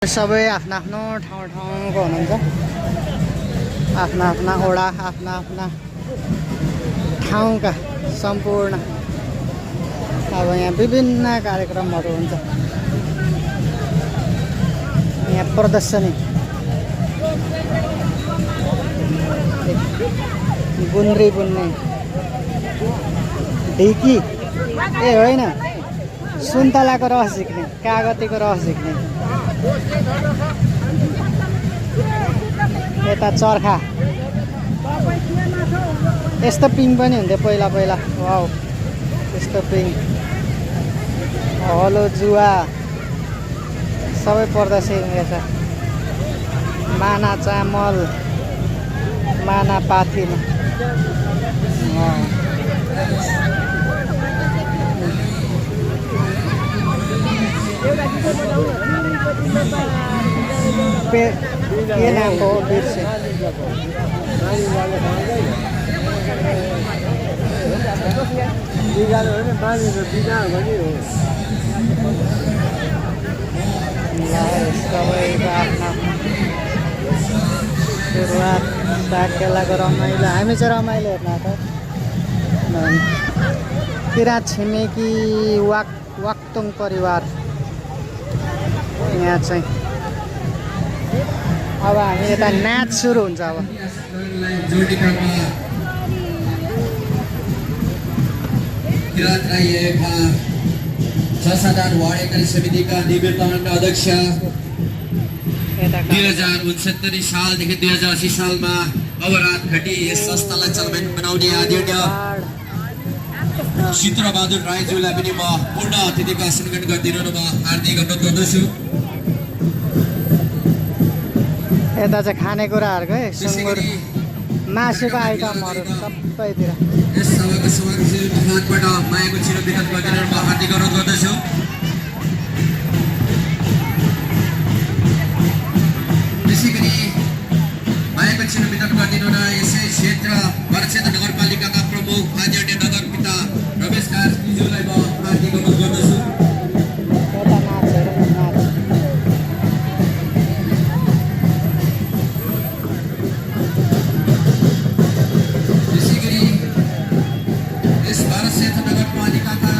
सबै आफ्ना आफ्नो ठाउँको हुनुहुन्छ। आफ्ना आफ्ना ओडा आफ्ना आफ्ना ठाउँका सम्पूर्ण अब यहाँ विभिन्न कार्यक्रमहरू हुन्छ। यहाँ प्रदर्शनी गुन्द्री बुन्ने ढिकी ए होइन सुन्तलाको रस झिक्ने कागतीको रस झिक्ने यता चर्खा यस्तो पिङ पनि हुन्थ्यो पहिला पहिला। वाउ यस्तो पिङ हलो जुवा सबै प्रदर्शनी रहेछ। माना चामल माना पाथिल के नाम हो बिर्से सबैको आफ्नो सुरुवात साकेलाको रमाइलो। हामी चाहिँ रमाइलो हेर्न त किराँत छिमेकी वाक्तुङ परिवार यहाँ चाहिँ अब हामी यता नाच सुरु हुन्छ। अब किराँत राई एफा संस्थान वार्ड एकाइ समितिका निवृत्त अध्यक्ष 2069 सालदेखि 2080 सालमा अवरात घटी यस संस्थालाई चलमान बनाउने आदरणीय चित्रबहादुर राईज्यूलाई पनि म पूर्ण अतिथिको आसन ग्रहण गरिदिनुमा हार्दिक अनुरोध गर्दछु। यता चाहिँ खानेकुराहरूकै सुँगुर मासुको आइटमहरू सबैतिर यस सभाको सभामुखबाट मायाको चिरो वितरण गरिदिनुमा हार्दिक अनुरोध गर्दछु। त्यसै गरी मायाको चिरो वितरण गरिदिनुमा यसै क्षेत्र बरक्षेत्र नगरपालिकाका प्रमुख आदरणीय नगर पिता रमेश कार्कीज्यूलाई म हार्दिक अनुरोध गर्दछु। त्यसै गरी यस बरक्षेत्र नगरपालिकाका